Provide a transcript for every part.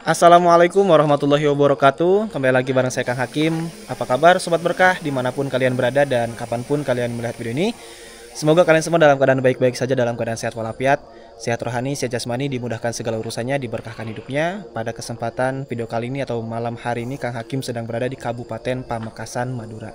Assalamualaikum warahmatullahi wabarakatuh. Kembali lagi bareng saya Kang Hakim. Apa kabar Sobat Berkah dimanapun kalian berada dan kapanpun kalian melihat video ini. Semoga kalian semua dalam keadaan baik-baik saja, dalam keadaan sehat walafiat, sehat rohani, sehat jasmani, dimudahkan segala urusannya, diberkahkan hidupnya. Pada kesempatan video kali ini atau malam hari ini, Kang Hakim sedang berada di Kabupaten Pamekasan, Madura.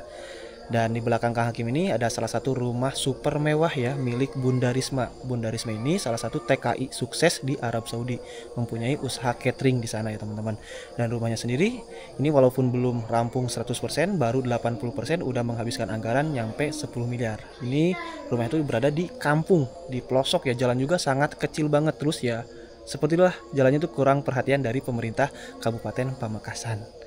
Dan di belakang Kang Hakim ini ada salah satu rumah super mewah ya, milik Bunda Risma. Bunda Risma ini salah satu TKI sukses di Arab Saudi, mempunyai usaha catering di sana ya teman-teman. Dan rumahnya sendiri ini walaupun belum rampung 100%, baru 80% udah menghabiskan anggaran nyampe 10 miliar. Ini rumah itu berada di kampung, di pelosok ya, jalan juga sangat kecil banget. Terus ya seperti itulah jalannya tuh kurang perhatian dari pemerintah Kabupaten Pamekasan.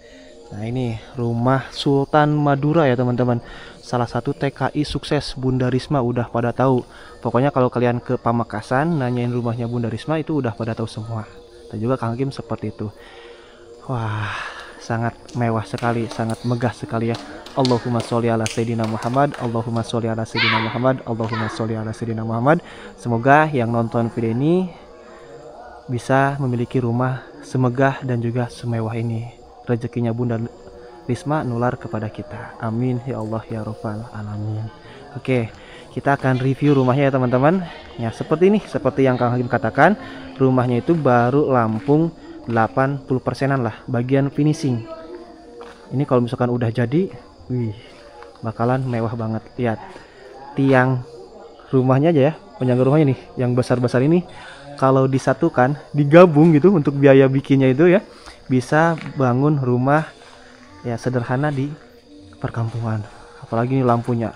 Nah ini rumah Sultan Madura ya teman-teman, salah satu TKI sukses Bunda Risma, udah pada tahu. Pokoknya kalau kalian ke Pamekasan nanyain rumahnya Bunda Risma itu udah pada tahu semua. Dan juga Kang Hakim seperti itu. Wah, sangat mewah sekali, sangat megah sekali ya. Allahumma sholli ala Sayyidina Muhammad, Allahumma sholli ala Sayyidina Muhammad, Allahumma sholli ala Sayyidina Muhammad. Semoga yang nonton video ini bisa memiliki rumah semegah dan juga semewah ini. Rezekinya Bunda Risma nular kepada kita. Amin ya Allah ya Rabbal alamin. Oke, kita akan review rumahnya ya teman-teman. Ya seperti ini, seperti yang Kang Hakim katakan, rumahnya itu baru rampung 80%-an lah bagian finishing. Ini kalau misalkan udah jadi, wih, bakalan mewah banget. Lihat tiang rumahnya aja ya, penyangga rumahnya nih, yang besar-besar ini kalau disatukan, digabung gitu untuk biaya bikinnya itu ya, bisa bangun rumah ya sederhana di perkampungan. Apalagi ini lampunya,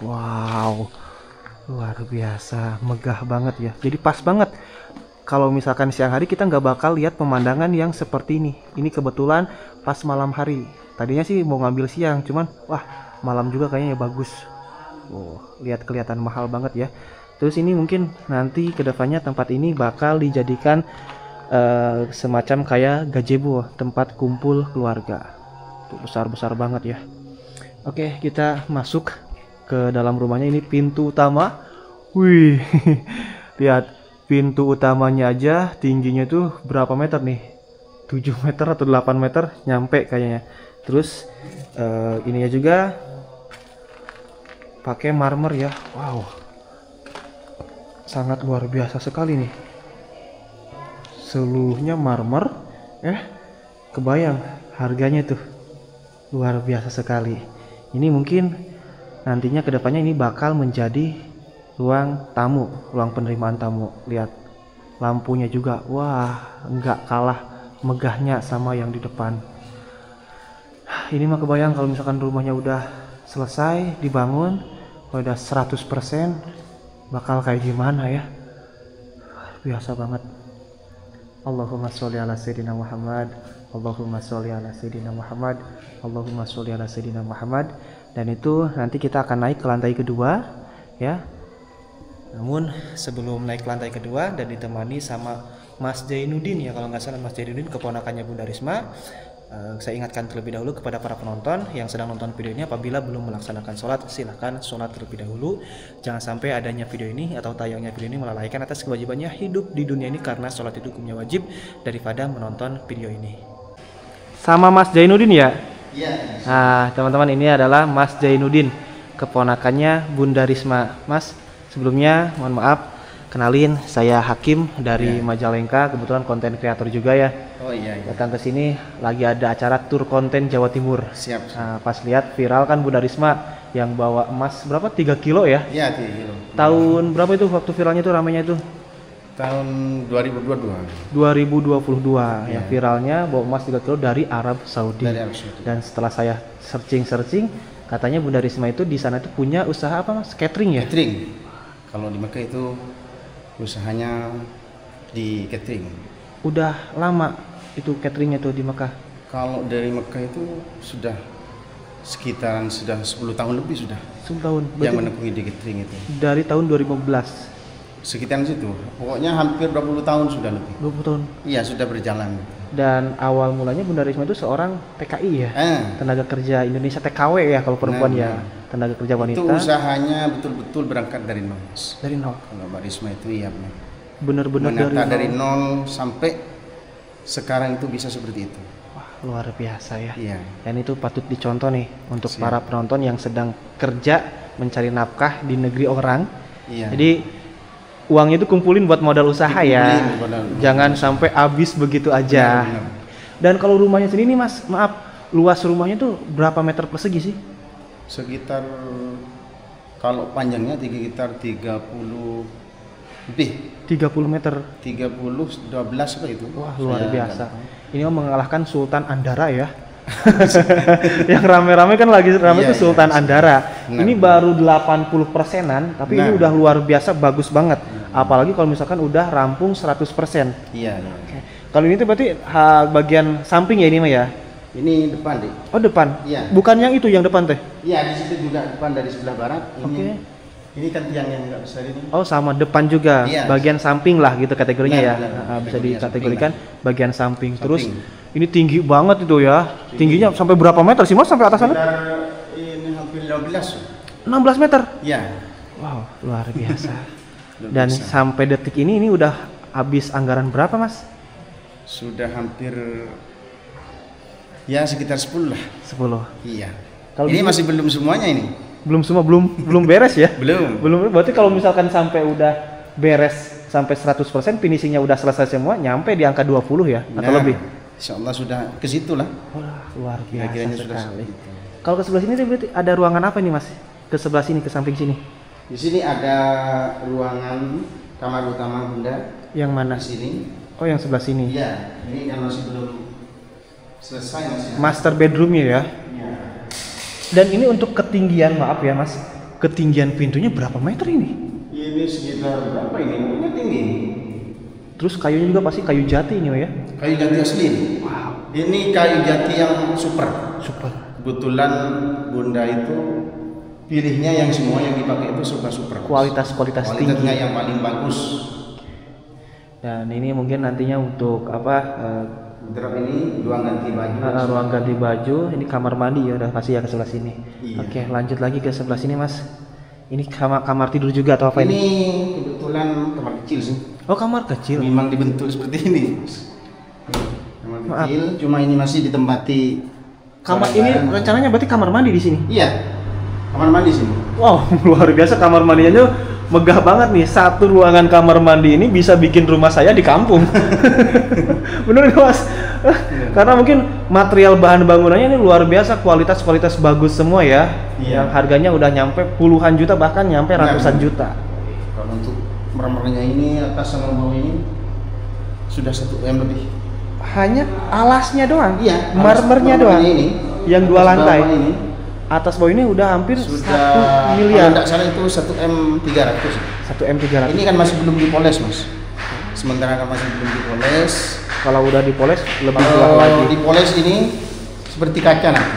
wow, luar biasa megah banget ya. Jadi pas banget kalau misalkan siang hari kita nggak bakal lihat pemandangan yang seperti ini. Ini kebetulan pas malam hari. Tadinya sih mau ngambil siang, cuman wah malam juga kayaknya bagus. Lihat kelihatan mahal banget ya. Terus ini mungkin nanti kedepannya tempat ini bakal dijadikan semacam kayak gazebo, tempat kumpul keluarga. Tuh, besar-besar banget ya. Oke, kita masuk ke dalam rumahnya. Ini pintu utama. Wih, lihat pintu utamanya aja tingginya tuh berapa meter nih? 7 meter atau 8 meter nyampe kayaknya. Terus ininya juga pakai marmer ya. Wow, sangat luar biasa sekali nih. Seluruhnya marmer, kebayang harganya tuh luar biasa sekali. Ini mungkin nantinya kedepannya ini bakal menjadi ruang tamu, ruang penerimaan tamu. Lihat lampunya juga, wah nggak kalah megahnya sama yang di depan. Ini mah kebayang kalau misalkan rumahnya udah selesai dibangun, udah 100%, bakal kayak gimana ya. Biasa banget. Allahumma sholli ala Sayyidina Muhammad, Allahumma sholli ala Sayyidina Muhammad, Allahumma sholli ala Sayyidina Muhammad. Dan itu nanti kita akan naik ke lantai kedua ya. Namun sebelum naik ke lantai kedua dan ditemani sama Mas Jainuddin ya, kalau nggak salah Mas Jainuddin keponakannya Bunda Risma. Saya ingatkan terlebih dahulu kepada para penonton yang sedang nonton video ini, apabila belum melaksanakan sholat, silahkan sholat terlebih dahulu. Jangan sampai adanya video ini atau tayangnya video ini melalaikan atas kewajibannya hidup di dunia ini, karena sholat itu hukumnya wajib daripada menonton video ini. Sama Mas Jainuddin ya? Iya. Nah teman-teman, ini adalah Mas Jainuddin, keponakannya Bunda Risma. Mas, sebelumnya mohon maaf, kenalin, saya Hakim dari Majalengka, kebetulan konten kreator juga ya. Oh iya. Datang ke sini lagi ada acara tur konten Jawa Timur. Siap. Nah, pas lihat viral kan Bunda Risma yang bawa emas berapa? 3 kilo ya? Iya, 3 kilo. Tahun berapa itu waktu viralnya itu, ramainya itu? Tahun 2022. 2022 yang viralnya bawa emas 3 kilo dari Arab Saudi. Dari Arab Saudi. Dan setelah saya searching, katanya Bunda Risma itu di sana itu punya usaha apa Mas? Catering ya? Catering. Kalau di Mekah itu usahanya di catering. Udah lama itu cateringnya tuh di Mekah? Kalau dari Mekah itu sudah sekitaran 10 tahun lebih sudah. 10 tahun. Yang menekuni di catering itu. Dari tahun 2015. Sekitaran situ. Pokoknya hampir 20 tahun sudah lebih. 20 tahun. Iya, sudah berjalan. Dan awal mulanya Bunda Risma itu seorang TKI ya? Tenaga kerja Indonesia, TKW ya kalau perempuan ya. Tenaga kerja wanita. Itu usahanya betul-betul berangkat dari nol. Dari nol. Kalau Mbak Risma itu iya benar. Benar-benar dari nol sampai sekarang itu bisa seperti itu. Wah, luar biasa ya. Iya. Dan itu patut dicontoh nih untuk Siap. para penonton yang sedang kerja mencari nafkah di negeri orang. Iya. Jadi uangnya itu kumpulin buat modal usaha ya. Dikumpulin modal. Jangan sampai habis begitu aja. Benar. Dan kalau rumahnya sendiri nih Mas, maaf, luas rumahnya tuh berapa meter persegi sih? Sekitar kalau panjangnya sekitar 30 lebih. 30 meter. 12 apa itu? Wah, luar Saya biasa. nggak tahu. Ini mengalahkan Sultan Andara ya. Yang rame-rame kan lagi rame Iya, tuh Sultan iya. Andara. Benar. Ini baru 80%-an, tapi ini Benar. udah luar biasa bagus banget. Apalagi kalau misalkan udah rampung 100%. Iya, iya. Kalau ini tuh berarti bagian samping ya ini mah ya? Ini depan deh. Oh, depan. Iya. Bukan yang itu yang depan teh. Iya, di situ juga depan dari sebelah barat. Ini, Oke. Ini kan tiang yang nggak besar ini. Oh, sama depan juga. Iya. Bagian samping lah gitu kategorinya Benar, ya. benar. Bisa Kategorinya dikategorikan bagian samping. Terus Samping. ini tinggi banget itu ya. Tingginya sampai berapa meter sih Mas sampai atas sana? Sekitar ini hampir 15. 16 meter. Iya. Wow, luar biasa. Luar Dan biasa. sampai detik ini udah habis anggaran berapa Mas? Sudah hampir ya sekitar 10 lah. 10. Iya. Kalau Ini gitu- masih belum semuanya ini. Belum semua belum beres ya? Belum. Belum. Berarti kalau misalkan sampai udah beres sampai 100%, finishingnya udah selesai semua, nyampe di angka 20 ya atau Nah, lebih. Insya Allah sudah ke situ lah. Wah, luar biasa Kira-kiranya sudah sekali. seperti itu. Kalau ke sebelah sini tuh berarti ada ruangan apa nih Mas? Ke sebelah sini, ke samping sini. Di sini ada ruangan kamar utama Bunda. Yang mana? Di sini. Oh, yang sebelah sini. Iya, ini kan masih belum selesai masih. Master bedroomnya ya. Iya. Dan ini untuk ketinggian, maaf ya Mas, ketinggian pintunya berapa meter ini? Ini sekitar berapa ini? Ini tinggi. Terus kayunya juga pasti kayu jati ini ya? Kayu jati asli ini. Wow, Ini kayu jati yang super. super. Kebetulan Bunda itu pilihnya yang semua yang dipakai itu super. Kualitas Kualitasnya tinggi. yang paling bagus. Dan ini mungkin nantinya untuk apa? Drop ini ruang ganti baju. Ruang ganti baju. Ini kamar mandi ya, udah pasti ya ke sebelah sini. Iya. Oke, lanjut lagi ke sebelah sini Mas. Ini kamar tidur juga atau apa Ini ini? kebetulan kamar kecil sih. Oh, kamar kecil. Memang dibentuk seperti ini. Kamar Maaf. kecil, cuma ini masih ditempati. Kamar ini barang-barang. rencananya berarti kamar mandi di sini. Iya. Kamar mandi sini. Wow, luar biasa kamar mandinya tuh megah banget nih. Satu ruangan kamar mandi ini bisa bikin rumah saya di kampung. Bener nggak Mas? Karena mungkin material bahan bangunannya ini luar biasa, kualitas bagus semua ya. Iya. Yang harganya udah nyampe puluhan juta, bahkan nyampe Benar. ratusan juta. Kalau untuk mermernya ini atas sama bawah ini sudah 1 M lebih. Hanya alasnya doang. Iya. Marmernya atas doang. mermernya ini. Yang dua atas lantai. bawah ini Atas bawah ini udah hampir sudah 1 miliar. Kalau tidak salah itu 1 M 300. 1 M 300. Ini kan masih belum dipoles mas. Sementara kan masih belum dipoles. Kalau udah dipoles lebih gelap Kalau lagi. dipoles ini seperti kaca nanti.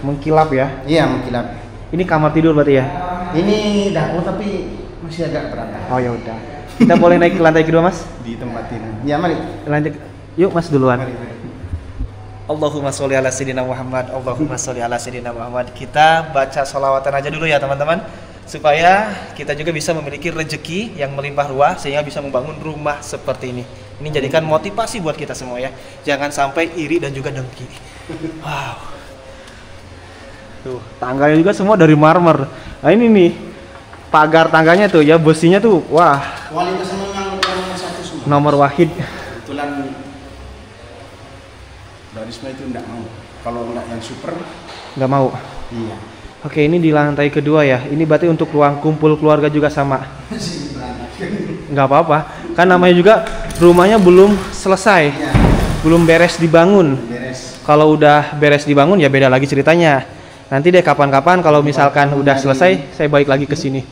Mengkilap ya. Iya mengkilap. Ini kamar tidur berarti ya. Ini dapur tapi masih agak berantakan. Oh ya udah. Kita boleh naik ke lantai kedua Mas? Di tempat ini. Ya mari. Lanjut. Yuk Mas duluan. Mari, mari. Allahumma sholli ala sayyidina Muhammad. Allahumma sholli ala sayyidina Muhammad. Kita baca sholawatan aja dulu ya teman-teman, supaya kita juga bisa memiliki rezeki yang melimpah ruah sehingga bisa membangun rumah seperti ini. Ini jadikan motivasi buat kita semua ya. Jangan sampai iri dan juga dengki. Wow. Tuh, tangganya juga semua dari marmer. Nah ini nih pagar tangganya tuh ya, besinya tuh wah, Kualitasnya memang nomor 1 semua. nomor wahid. Kebetulan Barisma itu enggak mau. Kalau enggak yang super, Nggak mau. iya. Oke, ini di lantai kedua ya. Ini berarti untuk ruang kumpul keluarga juga sama. Masih berantakan. Nggak apa-apa, kan namanya juga rumahnya belum selesai, Iya, belum beres dibangun. beres. Kalau udah beres dibangun ya beda lagi ceritanya. Nanti deh kapan-kapan kalau misalkan udah selesai, saya balik lagi ke sini.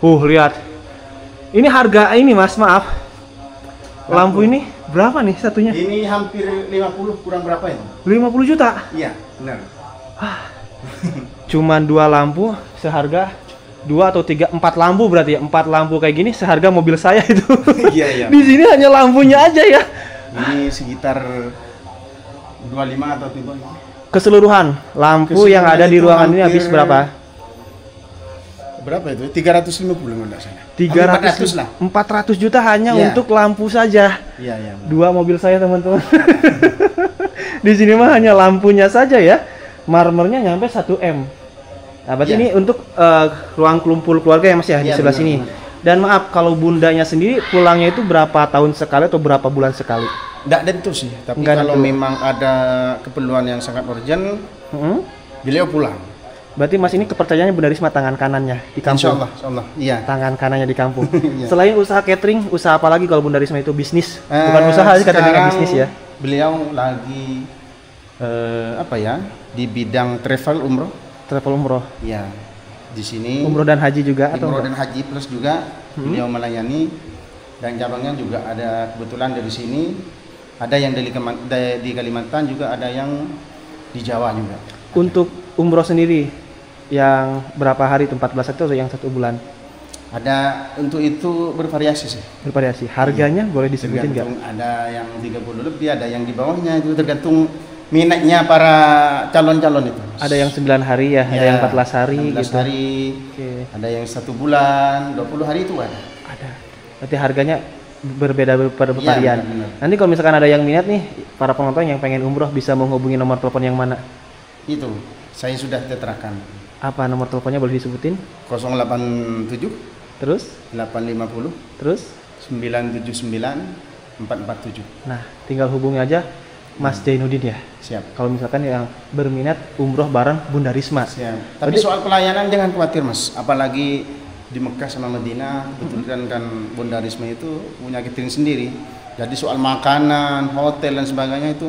Lihat. Ini harga ini Mas, maaf. Lampu ini berapa nih satunya? Ini hampir 50 kurang berapa itu? 50 juta. Iya, benar. Cuman 2 lampu seharga 2 atau 3, 4 lampu berarti ya. 4 lampu kayak gini seharga mobil saya itu. Iya, iya. Di sini hanya lampunya aja ya. Ini sekitar 25 atau 30. Keseluruhan lampu yang ada di itu ruangan ini hampir habis berapa? berapa itu? 350 enggak salah. 400 lah. 400 juta hanya Iya. untuk lampu saja. Iya, iya. Dua mobil saya teman-teman. Di sini mah hanya lampunya saja ya. Marmernya nyampe 1 M. Nah, berarti Iya. ini untuk ruang kumpul keluarga ya Mas ya di Iya, sebelah benar, sini. benar. Dan maaf kalau bundanya sendiri pulangnya itu berapa tahun sekali atau berapa bulan sekali? Enggak tentu sih, tapi Nggak kalau tentu. memang ada keperluan yang sangat urgent, Hmm? beliau pulang. Berarti Mas ini kepercayaannya Bunda Risma tangan kanannya di kampung. Insya Allah. Iya. Tangan kanannya di kampung. Iya. Selain usaha catering, usaha apa lagi kalau Bunda Risma itu bisnis? Bukan usaha sih katanya Sekarang bisnis ya. Beliau lagi apa ya? Di bidang travel umroh. Travel umroh. Ya. Di sini Umroh dan haji juga atau umroh enggak? dan haji plus juga beliau melayani, dan cabangnya juga ada kebetulan dari sini, ada yang di Kalimantan juga, ada yang di Jawa juga. Untuk umroh sendiri yang berapa hari itu 14 hari atau yang 1 bulan? Ada untuk itu bervariasi sih. Bervariasi. Harganya boleh disebutin nggak? Tergantung, ada yang 30 lebih, ada yang di bawahnya, itu tergantung minatnya para calon-calon itu. Ada yang 9 hari ya, ada yang 14 hari 16 gitu. hari, Oke. ada yang 1 bulan, 20 hari itu ada. Ada. Berarti harganya berbeda bervarian. benar. Nanti kalau misalkan ada yang minat nih, para penonton yang pengen umroh bisa menghubungi nomor telepon yang mana? Itu saya sudah terterakan. Apa nomor teleponnya boleh disebutin? 087 Terus? 850 Terus? 979 447. Nah, tinggal hubungi aja Mas Jainuddin ya. Siap. Kalau misalkan yang berminat umroh bareng Bunda Risma. Siap. Tapi Berarti- soal pelayanan jangan khawatir Mas, apalagi di Mekah sama Madinah, kebetulan kan Bunda Risma itu punya catering sendiri. Jadi soal makanan, hotel dan sebagainya itu,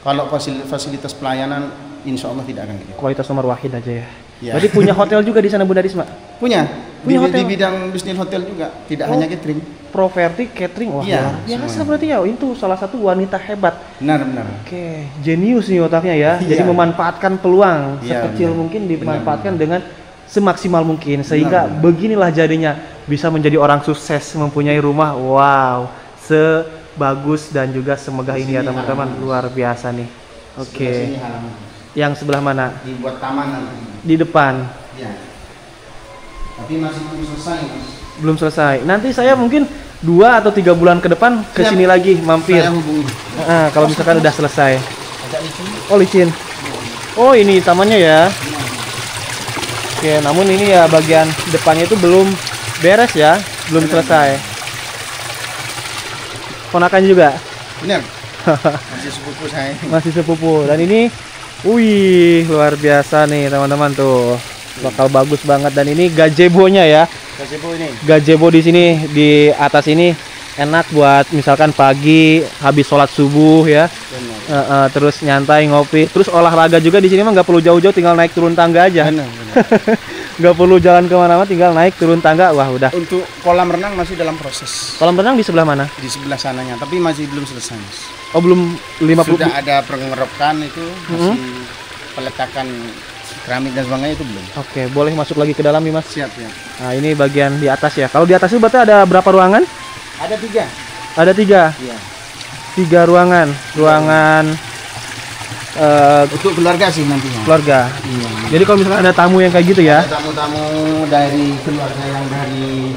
kalau fasilitas pelayanan insya Allah tidak akan gitu. Kualitas nomor wahid aja ya. Ya. Berarti punya hotel juga di sana Bunda Risma. Punya Punya hotel? di bidang bisnis hotel juga, tidak Oh. hanya catering. Properti catering, wah Iya, luar biasa semuanya. berarti ya. Itu salah satu wanita hebat. Benar. Oke, jenius nih otaknya ya. Iya. Jadi memanfaatkan peluang Iya, sekecil benar. mungkin dimanfaatkan Benar. dengan semaksimal mungkin sehingga Benar. beginilah jadinya bisa menjadi orang sukses, mempunyai rumah. Wow, sebagus dan juga semegah ini ya Sini teman-teman. halaman. Luar biasa nih. Sebelah Oke. sini halaman. Yang sebelah mana? Dibuat taman nanti. Di depan. Ya. Tapi masih belum selesai Mas. Belum selesai. Nanti saya mungkin 2 atau 3 bulan ke depan ke Siap. sini lagi mampir. Saya hubungi. Nah, kalau misalkan udah selesai. Agak licin. Oh, licin. Oh, ini tamannya ya. Oke, namun ini ya bagian depannya itu belum beres ya, belum selesai. Ponakan juga Benar. Masih sepupu saya. masih sepupu. Dan ini, wih, luar biasa nih teman-teman tuh. Bakal bagus banget dan ini gazebo-nya ya. Gazebo ini. Gazebo di sini di atas ini enak buat misalkan pagi habis sholat subuh ya. Benar. Terus nyantai ngopi, terus olahraga juga di sini mah nggak perlu jauh-jauh, tinggal naik turun tangga aja. Benar. Nggak perlu jalan kemana-mana, tinggal naik turun tangga. Wah udah. Untuk kolam renang masih dalam proses Kolam renang di sebelah mana? di sebelah sananya, tapi masih belum selesai Mas. Oh belum 50. Sudah ada pengerokan itu, masih peletakan keramik dan sebagainya itu belum. Oke, boleh masuk lagi ke dalam nih mas. Siap ya. Nah ini bagian di atas ya. Kalau di atas itu berarti ada berapa ruangan? Ada 3. Ada 3. Iya. 3 ruangan. Ruangan Untuk keluarga sih nantinya. keluarga. Iya. Jadi kalau misalkan ada tamu yang kayak gitu ya. Ada tamu-tamu dari keluarga yang dari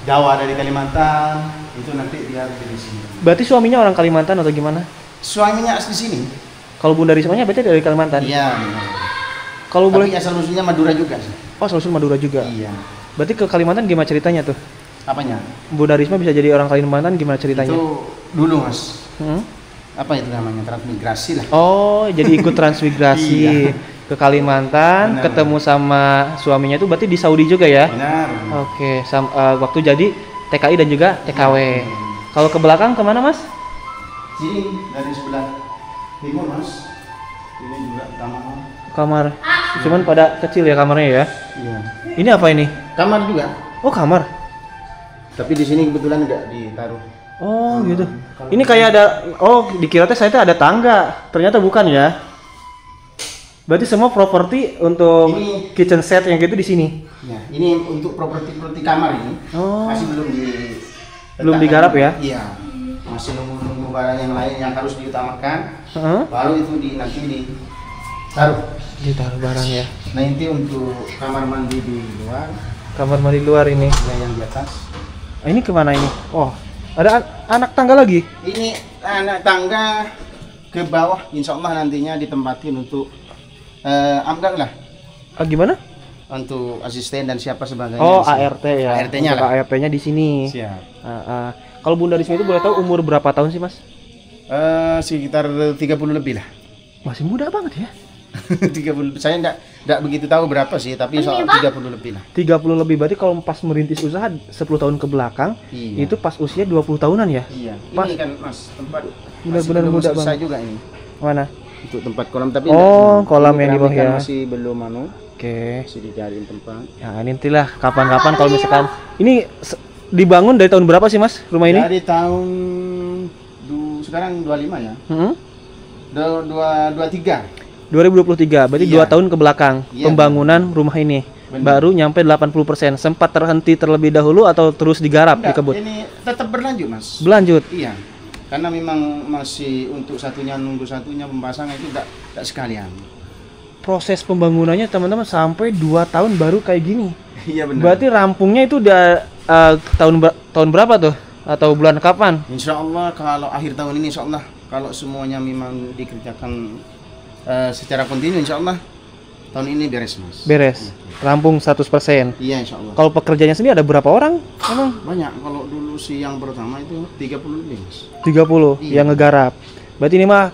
Jawa, dari Kalimantan, itu nanti dia di sini. Berarti suaminya orang Kalimantan atau gimana? Suaminya asli sini. Kalau Bunda Rismanya berarti dari Kalimantan. Iya. benar. Kalau Tapi boleh. asal usulnya Madura juga sih. Oh, asal-usul Madura juga. Iya. Berarti ke Kalimantan gimana ceritanya tuh? Apanya? Bunda Risma bisa jadi orang Kalimantan gimana ceritanya? Itu dulu Mas. Hmm? Apa itu namanya? Transmigrasi lah. Oh, jadi ikut transmigrasi Iya. ke Kalimantan, Benar. ketemu sama suaminya itu berarti di Saudi juga ya? Benar. Oke, waktu jadi TKI dan juga TKW. Kalau ke belakang kemana mas? Sini dari sebelah timur Mas. Ini juga kamar. Kamar. Cuman pada kecil ya kamarnya ya. Iya. Ini apa ini? Kamar juga. Oh kamar. Tapi di sini kebetulan enggak ditaruh. Oh gitu. Ini kayak ada. Oh dikira teh saya teh ada tangga. Ternyata bukan ya. Berarti semua properti untuk Ini- kitchen set yang gitu di sini. Ya, ini untuk properti kamar ini. Oh. Masih Belum digarap ya? Iya. Masih nunggu barang yang lain yang harus diutamakan. Heeh. Baru itu nanti Taruh. Ditaruh barang ya. Nah ini untuk kamar mandi di luar, Kamar mandi luar ini. yang di atas. Ini kemana ini? Oh, ada anak tangga lagi. Ini anak tangga ke bawah, insya Allah nantinya ditempatin untuk amdal lah, Gimana? untuk asisten dan siapa sebagainya. Oh, di sini. ART ya. ART-nya Untuk lah. ART-nya di sini. Siap. Kalau Bunda Risma itu boleh tahu umur berapa tahun sih, Mas? Sekitar 30 lebih lah. Masih muda banget ya. 30, saya enggak begitu tahu berapa sih, tapi soal 30 lebih lah. 30 lebih berarti kalau pas merintis usaha 10 tahun ke belakang, Iya. itu pas usia 20 tahunan ya? Iya. Pas. Ini kan Mas tempat Benar-benar masih belum muda selesai banget. juga ini. Mana? Untuk tempat kolam tapi Oh, kolam ini yang di bawah keramik kan ya. masih belum Oke. masih dicariin tempat. Ya, nantilah kapan-kapan kalau misalkan ini dibangun dari tahun berapa sih, Mas? Rumah ini? Dari tahun sekarang 25 ya. Hmm? 23. 2023, berarti Iya. 2 tahun ke belakang Iya, pembangunan rumah ini. Benar. Baru nyampe 80%. Sempat terhenti terlebih dahulu atau terus digarap di Enggak, kebun? ini tetap berlanjut, Mas. Berlanjut. Iya. Karena memang masih untuk nunggu satunya pemasangan itu enggak sekalian. Proses pembangunannya teman-teman sampai 2 tahun baru kayak gini. Iya benar. Berarti rampungnya itu udah tahun berapa tuh? Atau bulan kapan? Insya Allah kalau akhir tahun ini insya Allah kalau semuanya memang dikerjakan secara kontinu insya Allah tahun ini beres, Mas. Beres. Rampung 100%. Iya insya Allah. Kalau pekerjanya sendiri ada berapa orang? Emang Banyak. Kalau dulu sih yang pertama itu 30 lebih, Mas. 30 Iya. yang ngegarap. Berarti ini mah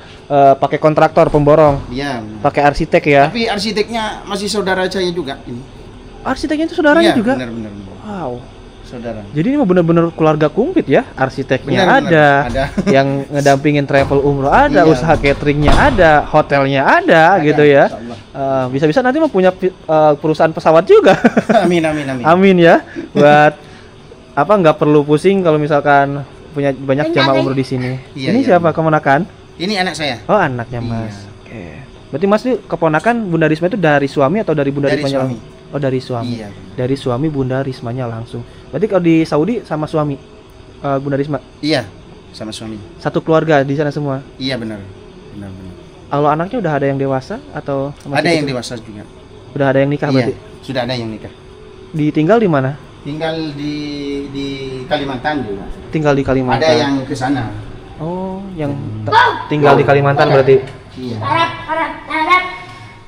pakai kontraktor pemborong, Iya. benar. pakai arsitek ya. Tapi arsiteknya masih saudara saya juga ini. Arsiteknya itu saudaranya Iya, juga. Benar. Wow. Saudara. Jadi ini mah bener-bener keluarga kumplit ya. Arsiteknya Benar, ada, ada. yang ngedampingin travel umroh ada, Iya. usaha cateringnya ada, hotelnya ada, gitu ya. insya Allah. Bisa-bisa nanti mau punya perusahaan pesawat juga. Amin amin amin. Amin ya. Buat apa nggak perlu pusing kalau misalkan punya banyak jamaah umroh di sini. Iya, Ini iya, siapa keponakan? Ini anak saya. Oh, anaknya Mas. Iya. Oke. Berarti Mas itu keponakan Bunda Risma itu dari suami atau dari Bunda Dari Rismanya suami. langsung? Oh, dari suami. Iya. Dari suami Bunda Rismanya langsung. Berarti kalau di Saudi sama suami Bunda Risma Iya. Sama suami. satu keluarga di sana semua. Iya benar. Benar. Kalau anaknya udah ada yang dewasa atau masih Ada yang kecil? dewasa juga. Udah ada yang nikah Iya. berarti. Sudah ada yang nikah. Ditinggal di mana? Tinggal di Kalimantan juga. Tinggal di Kalimantan. Ada yang ke sana. Oh, yang tinggal di Kalimantan berarti Iya.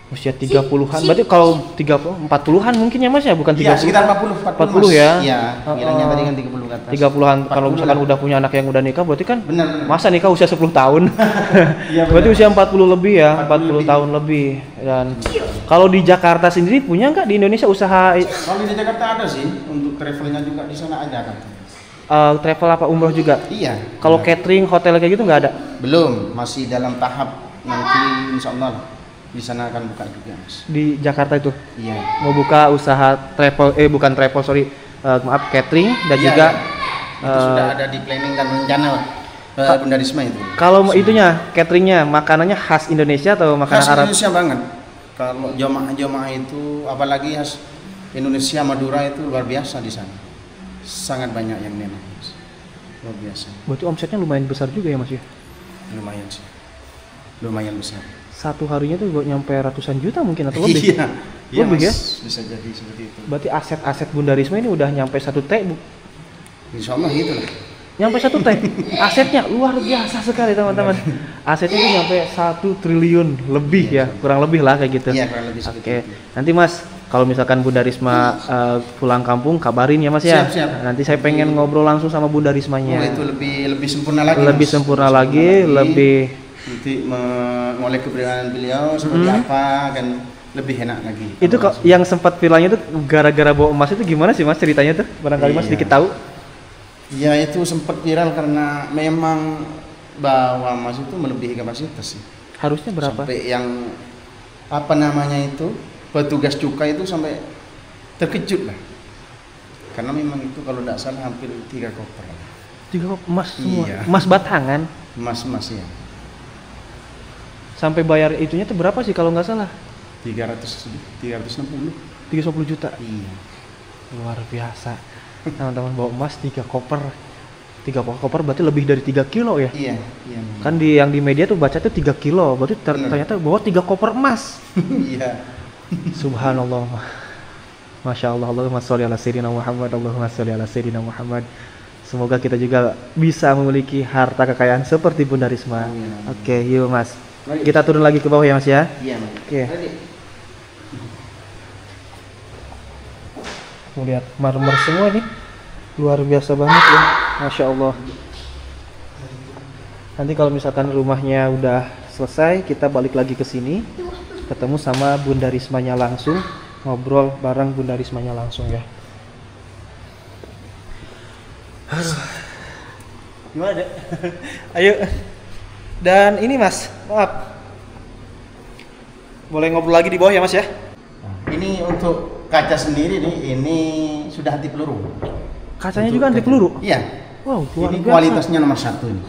usia 30-an. Berarti kalau 30 40-an mungkin ya Mas ya, bukan 30. Iya, sekitar 40 40 ya. Iya, bilangnya Oh. tadi kan 30 ke atas. 30-an. Kalau 40 misalkan lah. udah punya anak yang udah nikah berarti kan Benar. masa nikah usia 10 tahun. Iya, Berarti benar. usia 40 lebih ya, 40 40 lebih. tahun lebih. Dan kalau di Jakarta sendiri punya nggak di Indonesia usaha Kalau di Jakarta ada sih, untuk travelnya juga di sana ada kan. travel apa umroh juga? Iya. Kalau catering, hotel kayak gitu nggak ada? Belum, masih dalam tahap nanti insya Allah di sana akan buka juga, Mas. Di Jakarta itu Iya. mau buka usaha travel, bukan travel sorry, maaf catering dan Iya, juga iya. Itu sudah ada di planning dan rencana Bunda Risma itu. kalau itunya cateringnya makanannya khas Indonesia atau makanan Khas Arab? Indonesia banget. Kalau jamaah-jamaah itu, apalagi khas Indonesia Madura itu luar biasa di sana. Sangat banyak yang memang, Mas. Luar biasa. Berarti omsetnya lumayan besar juga ya Mas ya? Lumayan sih. Lumayan besar. Satu harinya tuh buat nyampe ratusan juta mungkin atau lebih? Iya. Iya, Lebih ya? Mas. Bisa jadi seperti itu. Berarti aset-aset Bunda Risma ini udah nyampe 1 T bu? Insya Allah gitu lah. Nyampe 1 T. Asetnya luar biasa sekali teman-teman. Asetnya itu nyampe 1 triliun lebih ya, kurang lebih lah kayak gitu. Iya, kurang lebih seperti Oke, itu. nanti Mas kalau misalkan Bunda Risma pulang kampung kabarin ya Mas ya. Siap, siap. Nanti saya pengen ngobrol langsung sama Bunda Oh, Rismanya. itu lebih sempurna lagi. Lebih Mas. sempurna lagi, lebih nanti mengoleh kepribadian beliau seperti apa kan lebih enak lagi. itu kok yang sempat vilanya itu gara-gara bawa emas itu gimana sih Mas ceritanya tuh? Barangkali Mas Iya. sedikit tahu. Ya itu sempat viral karena memang bawa emas itu melebihi kapasitas sih. Harusnya berapa? Sampai yang apa namanya itu petugas cukai itu sampai terkejut lah. Karena memang itu kalau tidak salah hampir 3 koper. 3 emas semua. Iya. Emas batangan. Emas ya. Sampai bayar itunya tuh berapa sih kalau nggak salah? 360. 350 juta. Iya. Luar biasa. Teman-teman bawa emas 3 koper. 3 koper berarti lebih dari 3 kilo ya? Iya, iya. Kan yang di media tuh baca tuh 3 kilo, berarti ternyata bawa 3 koper emas. Iya. Subhanallah. Masya Allah, Allahumma sholli ala sayyidina Muhammad, Allahumma sholli ala sayyidina Muhammad. Semoga kita juga bisa memiliki harta kekayaan seperti Bunda Risma. Oke, yuk Mas. Kita turun lagi ke bawah ya Mas ya. Iya, Mas. Oke. Tuh lihat marmer semua nih. Luar biasa banget ya. Masya Allah. Nanti kalau misalkan rumahnya udah selesai, kita balik lagi ke sini. Ketemu sama Bunda Rismanya langsung. Ngobrol bareng Bunda Rismanya langsung ya. Gimana deh? Ayo. Dan ini Mas, maaf. Boleh ngobrol lagi di bawah ya Mas ya? Ini untuk kaca sendiri nih, ini sudah anti peluru. Kacanya Untuk juga anti peluru? Iya. Wow, luar Ini biasa. kualitasnya nomor 1 ini.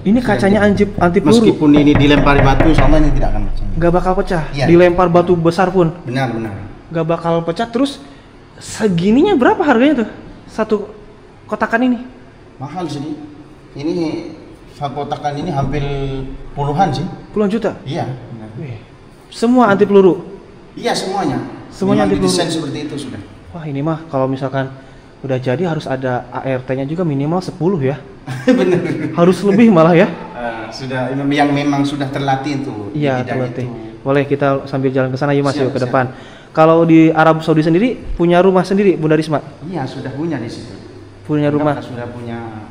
Ini kacanya anti peluru. Meskipun ini dilempari batu, sama ini tidak akan pecah. Gak bakal pecah. Iya. Dilempar batu besar pun Benar, benar. gak bakal pecah. Terus segininya berapa harganya tuh? Satu kotakan ini? Mahal sih. Ini satu kotakan ini hampir puluhan sih. Puluhan juta? Iya. Benar. Wih. Semua anti peluru? Iya, semuanya. Semuanya Memang anti peluru? didesain seperti itu sudah. Wah ini mah kalau misalkan udah jadi harus ada ART-nya juga minimal 10 ya. Benar. Harus lebih malah ya. Sudah yang memang sudah terlatih itu. Iya, di bidang terlatih. itu. Boleh kita sambil jalan ke sana yuk Mas, Siap, yuk ke siap. depan. Kalau di Arab Saudi sendiri punya rumah sendiri Bunda Risma? Iya, sudah punya di situ. Punya rumah? Sudah punya,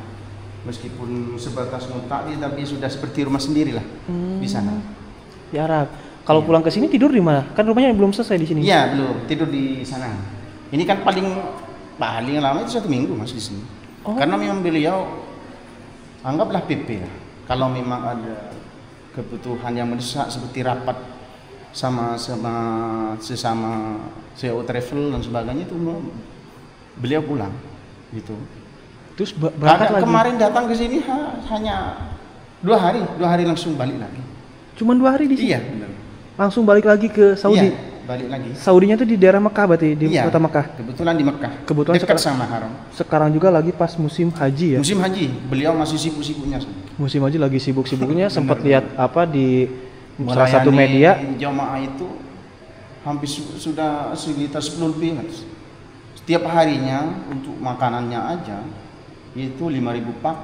meskipun sebatas mutaki tapi sudah seperti rumah sendiri lah di sana. Di Arab. Kalau Iya. pulang ke sini tidur di mana? Kan rumahnya belum selesai di sini. Iya, belum tidur di sana. Ini kan paling lama itu 1 minggu Mas di sini. Oh. Karena memang beliau anggaplah PP lah. Kalau memang ada kebutuhan yang mendesak seperti rapat sama sesama CEO travel dan sebagainya itu beliau pulang gitu. Terus berangkat lagi? Kemarin datang ke sini hanya 2 hari langsung balik lagi. Cuman 2 hari di sini? Iya, benar. Langsung balik lagi ke Saudi? Iya, balik lagi. Saudinya tuh di daerah Mekah berarti, di Iya, kota Mekah? Kebetulan di Mekah. Kebetulan dekat sekarang- sama haram. Sekarang juga lagi pas musim haji ya? Musim haji, beliau masih sibuk-sibuknya. Musim haji lagi sibuk-sibuknya, sempat lihat apa di salah Melayani satu media. jamaah itu hampir sudah sekitar 10 lebih. Mas. Setiap harinya untuk makanannya aja itu 5.000 pak.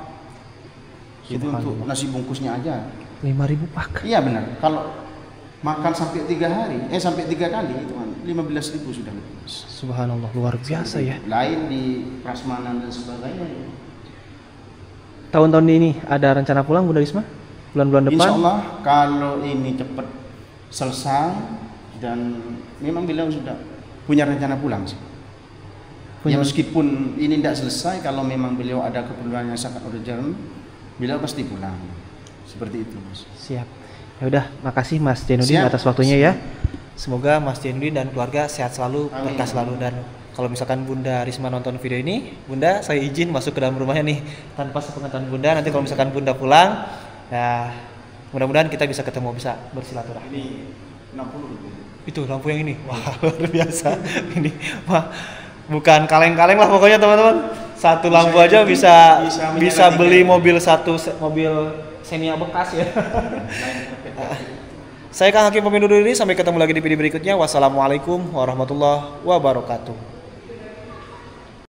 Itu untuk nasi bungkusnya aja. 5.000 pak? Iya benar. Kalau makan sampai 3 hari, sampai 3 kali itu kan 15.000 sudah lebih. Subhanallah, luar biasa ya. Lain di prasmanan dan sebagainya. Tahun-tahun ini ada rencana pulang Bunda Risma? Bulan-bulan depan? Insya Allah kalau ini cepat selesai dan memang beliau sudah punya rencana pulang sih. Ya meskipun ini tidak selesai, kalau memang beliau ada keperluan yang sangat urgent, beliau pasti pulang. Seperti itu, Mas. Siap. Ya udah, makasih Mas Jainuddin Siap. atas waktunya ya. Semoga Mas Jainuddin dan keluarga sehat selalu, Amin. berkah selalu. Dan kalau misalkan Bunda Risma nonton video ini, Bunda saya izin masuk ke dalam rumahnya nih tanpa sepengetahuan Bunda. Nanti kalau misalkan Bunda pulang, ya mudah-mudahan kita bisa ketemu, bisa bersilaturahmi. Ini 60 Itu lampu yang ini, wah luar biasa. Ini, wah bukan kaleng-kaleng lah pokoknya teman-teman. Satu lampu aja bisa beli mobil mobil Xenia bekas ya. Saya Kang Hakim pamit undur diri, sampai ketemu lagi di video berikutnya. Wassalamualaikum warahmatullahi wabarakatuh.